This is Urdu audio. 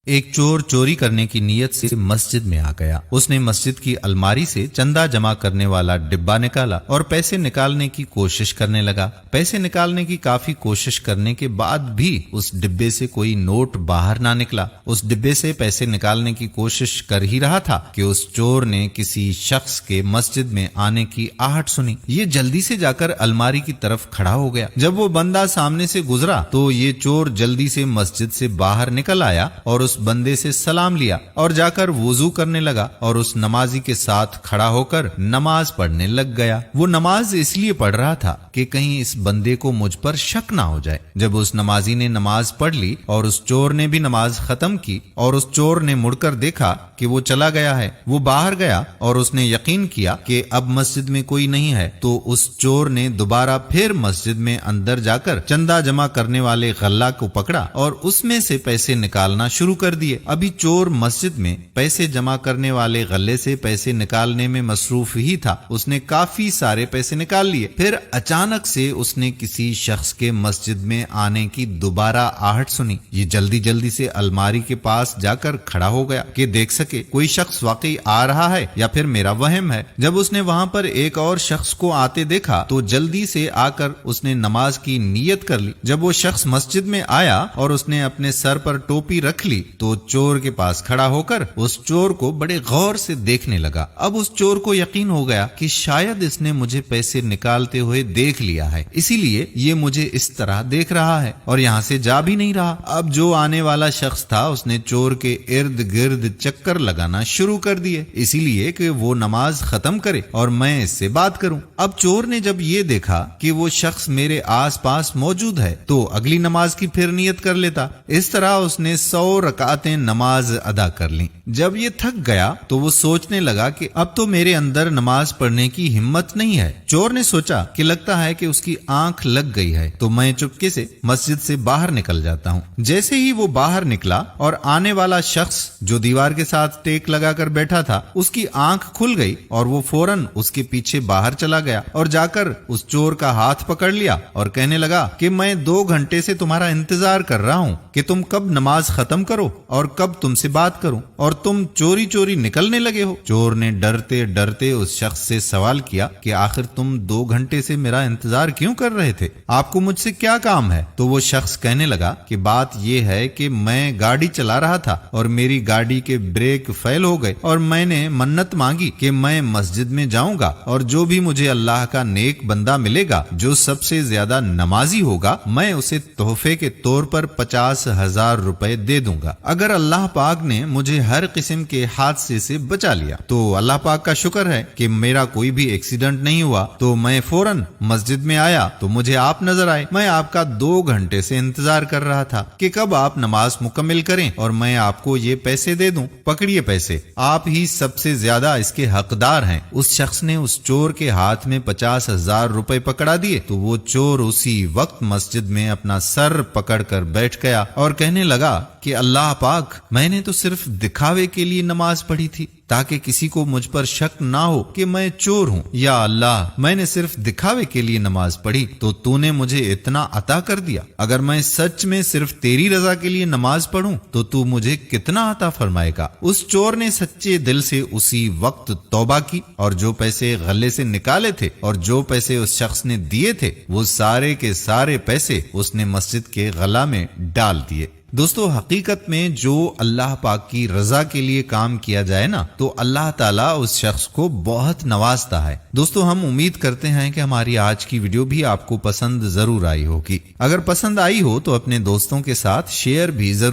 ایک چور چوری کرنے کی نیت سے مسجد میں آ گیا۔ اس نے مسجد کی الماری سے چندہ جمع کرنے والا ڈبہ نکالا اور پیسے نکالنے کی کوشش کرنے لگا۔ پیسے نکالنے کی کافی کوشش کرنے کے بعد بھی اس ڈبے سے کوئی نوٹ باہر نہ نکلا۔ اس ڈبے سے پیسے نکالنے کی کوشش کر ہی رہا تھا کہ اس چور نے کسی شخص کے مسجد میں آنے کی آہٹ سنی۔ یہ جلدی سے جا کر الماری کی طرف کھڑا ہو گیا۔ جب وہ بندہ سامنے سے گزرا تو یہ چور جلدی سے مسجد سے باہر نکل آیا اور اس بندے سے سلام لیا اور جا کر وضو کرنے لگا اور اس نمازی کے ساتھ کھڑا ہو کر نماز پڑھنے لگ گیا۔ وہ نماز اس لیے پڑھ رہا تھا کہ کہیں اس بندے کو مجھ پر شک نہ ہو جائے۔ جب اس نمازی نے نماز پڑھ لی اور اس چور نے بھی نماز ختم کی اور اس چور نے مڑ کر دیکھا کہ وہ چلا گیا ہے، وہ باہر گیا اور اس نے یقین کیا کہ اب مسجد میں کوئی نہیں ہے، تو اس چور نے دوبارہ پھر مسجد میں اندر جا کر چندہ جمع کرنے والے غلہ کو پکڑا اور اس میں سے پیسے نکالنا شروع کر دیے۔ ابھی چور مسجد میں پیسے جمع کرنے والے غلے سے پیسے نکالنے میں مصروف ہی تھا۔ اس نے کافی سارے پیسے نکال لیے۔ پھر اچانک سے اس نے کسی شخص کے مسجد میں آنے کی دوبارہ آہٹ سنی۔ یہ جلدی سے الماری کے پاس جا کر کھڑا ہو گیا کہ دیکھ سکے کوئی شخص واقعی آ رہا ہے یا پھر میرا وہم ہے۔ جب اس نے وہاں پر ایک اور شخص کو آتے دیکھا تو جلدی سے آ کر اس نے نماز کی نیت کر لی۔ جب وہ شخص مسجد میں آیا اور اس نے اپنے سر پر ٹوپی رکھ لی تو چور کے پاس کھڑا ہو کر اس چور کو بڑے غور سے دیکھنے لگا۔ اب اس چور کو یقین ہو گیا کہ شاید اس نے مجھے پیسے نکالتے ہوئے دیکھ لیا ہے، اسی لیے یہ مجھے اس طرح دیکھ رہا ہے اور یہاں سے جا بھی نہیں رہا۔ اب جو آنے والا شخص تھا اس نے چور کے ارد گرد چکر لگانا شروع کر دیے، اسی لیے کہ وہ نماز ختم کرے اور میں اس سے بات کروں۔ اب چور نے جب یہ دیکھا کہ وہ شخص میرے آس پاس موجود ہے تو اگلی نماز کی پھر نیت کر لیتا۔ اس طرح اس نے 100 رکعتیں نماز ادا کر لیں۔ جب یہ تھک گیا تو وہ سوچنے لگا کہ اب تو میرے اندر نماز پڑھنے کی ہمت نہیں ہے۔ چور نے سوچا کہ لگتا ہے کہ اس کی آنکھ لگ گئی ہے، تو میں چپکے سے مسجد سے باہر نکل جاتا ہوں۔ جیسے ہی وہ باہر نکلا اور آنے والا شخص جو دیوار کے ساتھ ٹیک لگا کر بیٹھا تھا اس کی آنکھ کھل گئی اور وہ فوراً اس کے پیچھے باہر چلا گیا اور جا کر اس چور کا ہاتھ پکڑ لیا اور کہنے لگا کہ میں 2 گھنٹے سے تمہارا انتظار کر رہا ہوں کہ تم کب نماز ختم کرو اور کب تم سے بات کروں، اور تم چوری چوری نکلنے لگے ہو۔ چور نے ڈرتے ڈرتے اس شخص سے سوال کیا کہ آخر تم 2 گھنٹے سے میرا انتظار کیوں کر رہے تھے؟ آپ کو مجھ سے کیا کام ہے؟ تو وہ شخص کہنے لگا کہ بات یہ ہے کہ میں گاڑی چلا رہا تھا اور میری گاڑی کے بریک فیل ہو گئے اور میں نے منت مانگی کہ میں مسجد میں جاؤں گا اور جو بھی مجھے اللہ کا نیک بندہ ملے گا جو سب سے زیادہ نمازی ہوگا میں اسے تحفے کے طور پر 50,000 روپے دے دوں گا۔ اگر اللہ پاک نے مجھے ہر قسم کے حادثے سے بچا لیا تو اللہ پاک کا شکر ہے کہ میرا کوئی بھی ایکسیڈنٹ نہیں ہوا، تو میں فوراً مسجد میں آیا تو مجھے آپ نظر آئے۔ میں آپ کا 2 گھنٹے سے انتظار کر رہا تھا کہ کب آپ نماز مکمل کریں اور میں آپ کو یہ پیسے دے دوں۔ پکڑیے پیسے، آپ ہی سب سے زیادہ اس کے حقدار ہیں۔ اس شخص نے اس چور کے ہاتھ میں 50,000 روپے پکڑا دیے تو وہ چور اسی وقت مسجد میں اپنا سر پکڑ کر بیٹھ گیا اور کہنے لگا کہ اللہ پاک، میں نے تو صرف دکھاوے کے لیے نماز پڑھی تھی تاکہ کسی کو مجھ پر شک نہ ہو کہ میں چور ہوں۔ یا اللہ، میں نے صرف دکھاوے کے لیے نماز پڑھی تو تو نے مجھے اتنا عطا کر دیا۔ اگر میں سچ میں صرف تیری رضا کے لیے نماز پڑھوں تو تو مجھے کتنا عطا فرمائے گا۔ اس چور نے سچے دل سے اسی وقت توبہ کی اور جو پیسے غلے سے نکالے تھے اور جو پیسے اس شخص نے دیے تھے وہ سارے کے سارے پیسے اس نے مسجد کے غلہ میں ڈال دیے۔ دوستو، حقیقت میں جو اللہ پاک کی رضا کے لیے کام کیا جائے نا تو اللہ تعالیٰ اس شخص کو بہت نوازتا ہے۔ دوستو، ہم امید کرتے ہیں کہ ہماری آج کی ویڈیو بھی آپ کو پسند ضرور آئی ہوگی۔ اگر پسند آئی ہو تو اپنے دوستوں کے ساتھ شیئر بھی ضرور